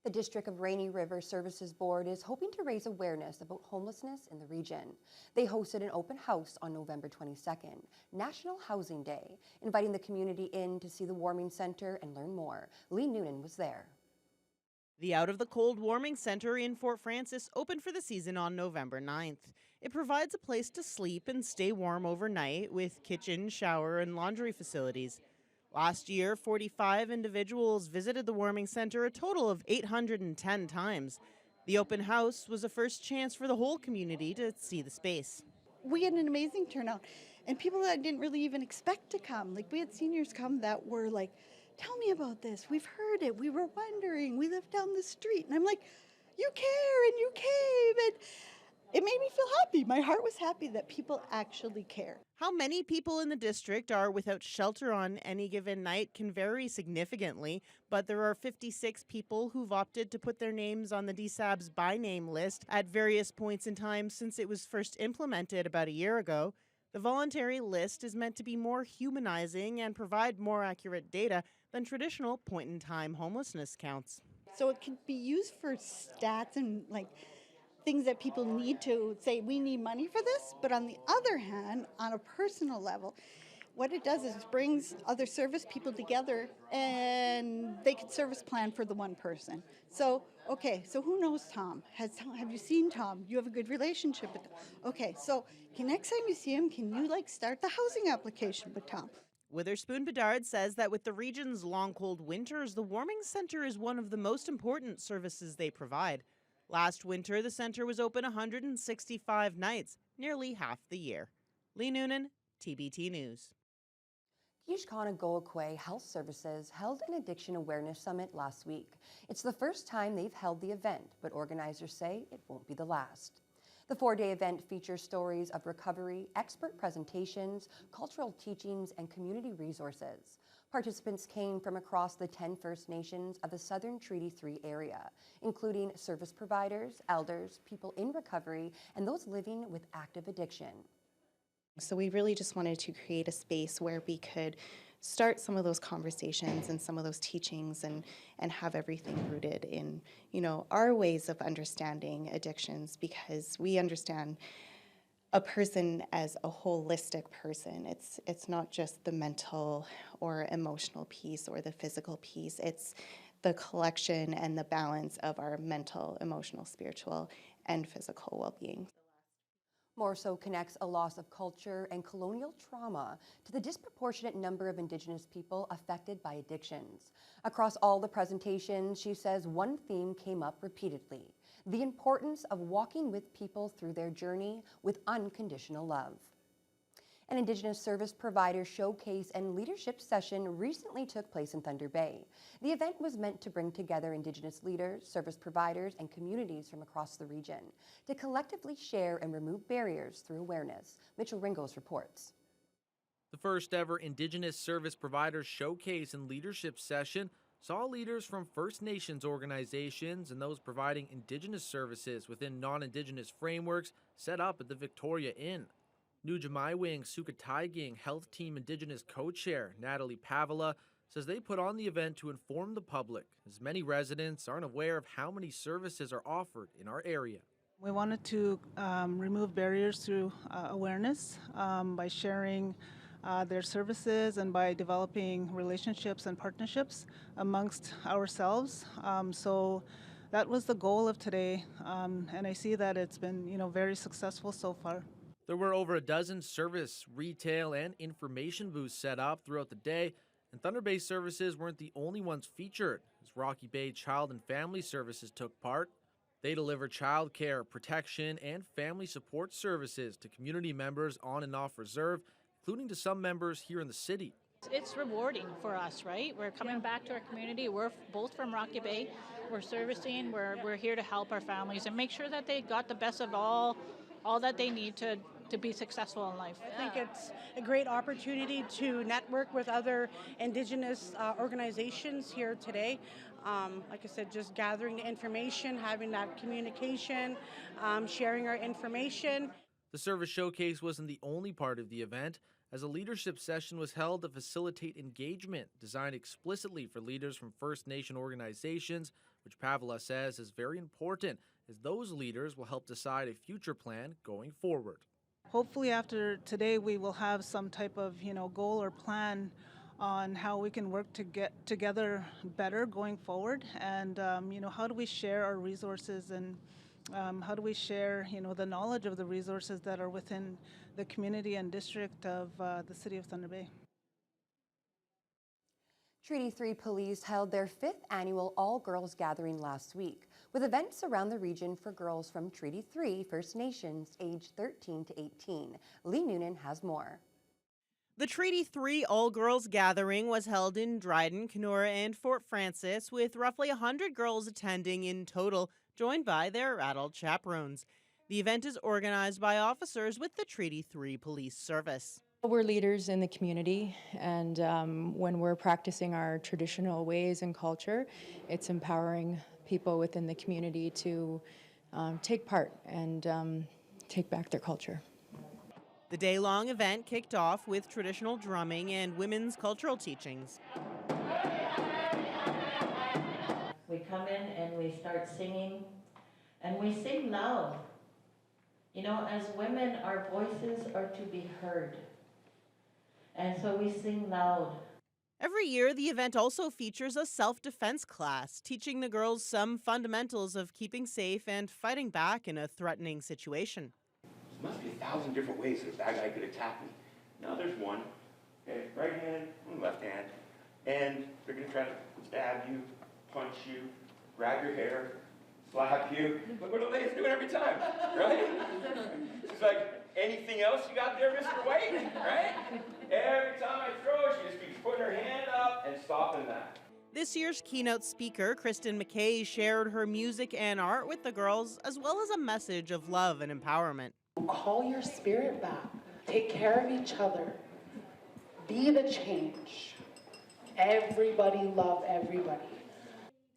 The District of Rainy River Services Board is hoping to raise awareness about homelessness in the region. They hosted an open house on November 22nd, National Housing Day, inviting the community in to see the warming center and learn more. Lee Noonan was there. The Out of the Cold Warming Center in Fort Frances opened for the season on November 9th. It provides a place to sleep and stay warm overnight with kitchen, shower, and laundry facilities. Last year, 45 individuals visited the warming center a total of 810 times. The open house was a first chance for the whole community to see the space. We had an amazing turnout, and people that I didn't really even expect to come. Like, we had seniors come that were like, tell me about this. We've heard it. We were wondering. We live down the street. And I'm like, you care and you came. And it made me feel happy. My heart was happy that people actually care. How many people in the district are without shelter on any given night can vary significantly, but there are 56 people who've opted to put their names on the DSAB's by name list at various points in time since it was first implemented about a year ago. The voluntary list is meant to be more humanizing and provide more accurate data than traditional point-in-time homelessness counts. So it can be used for stats and like things that people need to say, we need money for this. But on the other hand, on a personal level, what it does is it brings other service people together and they can service plan for the one person. So, okay, so who knows Tom? Have you seen Tom? You have a good relationship with Tom. Okay, so next time you see him, can you start the housing application with Tom? Witherspoon Bedard says that with the region's long cold winters, the warming center is one of the most important services they provide. Last winter, the center was open 165 nights, nearly half the year. Lee Noonan, TBT News. Kishkana-Goakwe Health Services held an Addiction Awareness Summit last week. It's the first time they've held the event, but organizers say it won't be the last. The four-day event features stories of recovery, expert presentations, cultural teachings, and community resources. Participants came from across the 10 First Nations of the Southern Treaty 3 area, including service providers, elders, people in recovery, and those living with active addiction. So we really just wanted to create a space where we could start some of those conversations and some of those teachings and have everything rooted in, our ways of understanding addictions, because we understand a person as a holistic person. It's not just the mental or emotional piece or the physical piece. It's the collection and the balance of our mental, emotional, spiritual, and physical well-being. Morso connects a loss of culture and colonial trauma to the disproportionate number of Indigenous people affected by addictions. Across all the presentations, she says one theme came up repeatedly: the importance of walking with people through their journey with unconditional love. An Indigenous service provider showcase and leadership session recently took place in Thunder Bay. The event was meant to bring together Indigenous leaders, service providers, and communities from across the region to collectively share and remove barriers through awareness. Mitchell Ringos reports. The first ever Indigenous Service Providers Showcase and Leadership Session saw leaders from First Nations organizations and those providing Indigenous services within non-Indigenous frameworks set up at the Victoria Inn. Nujamaiwing Sukataiging Health Team Indigenous Co-Chair Natalie Pavila says they put on the event to inform the public, as many residents aren't aware of how many services are offered in our area. We wanted to remove barriers through awareness by sharing their services and by developing relationships and partnerships amongst ourselves. So that was the goal of today, and I see that it's been very successful so far. There were over a dozen service, retail, and information booths set up throughout the day, and Thunder Bay services weren't the only ones featured, as Rocky Bay Child and Family Services took part. They deliver child care, protection, and family support services to community members on and off reserve, including to some members here in the city. It's rewarding for us, right? We're coming back to our community. We're both from Rocky Bay. We're servicing. We're here to help our families and make sure that they got the best of all that they need to be successful in life. I think it's a great opportunity to network with other Indigenous organizations here today. Like I said, just gathering the information, having that communication, sharing our information. The service showcase wasn't the only part of the event, as a leadership session was held to facilitate engagement designed explicitly for leaders from First Nation organizations, which Pavla says is very important as those leaders will help decide a future plan going forward. Hopefully after today we will have some type of goal or plan on how we can work to get together better going forward, and how do we share our resources, and how do we share the knowledge of the resources that are within the community and district of the City of Thunder Bay. Treaty 3 Police held their 5th annual all-girls gathering last week, with events around the region for girls from Treaty 3 First Nations aged 13 to 18. Lee Noonan has more. The Treaty 3 all-girls gathering was held in Dryden, Kenora, and Fort Francis, with roughly 100 girls attending in total, joined by their adult chaperones. The event is organized by officers with the Treaty 3 Police Service. We're leaders in the community, and when we're practicing our traditional ways and culture, it's empowering people within the community to take part and take back their culture. The day-long event kicked off with traditional drumming and women's cultural teachings. We come in and we start singing, and we sing loud. As women, our voices are to be heard. And so we sing loud. Every year, the event also features a self-defense class, teaching the girls some fundamentals of keeping safe and fighting back in a threatening situation. There must be 1,000 different ways that a bad guy could attack me. Now there's one. Okay, right hand and left hand. And they're going to try to stab you, punch you, grab your hair, slap you. Look what Elaine's doing every time, right? She's like, anything else you got there, Mr. White? Right? Every time I throw, she just keeps putting her hand up and stopping that. This year's keynote speaker, Kristen McKay, shared her music and art with the girls, as well as a message of love and empowerment. Call your spirit back. Take care of each other. Be the change. Everybody love everybody.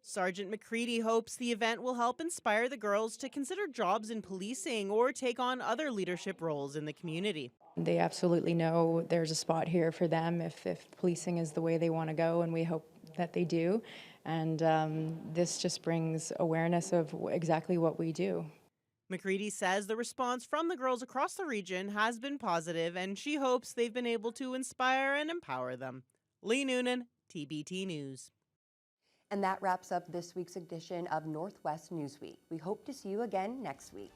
Sergeant McCready hopes the event will help inspire the girls to consider jobs in policing or take on other leadership roles in the community. They absolutely know there's a spot here for them if policing is the way they want to go, and we hope that they do. And this just brings awareness of exactly what we do. McCready says the response from the girls across the region has been positive, and she hopes they've been able to inspire and empower them. Lee Noonan, TBT News. And that wraps up this week's edition of Northwest Newsweek. We hope to see you again next week.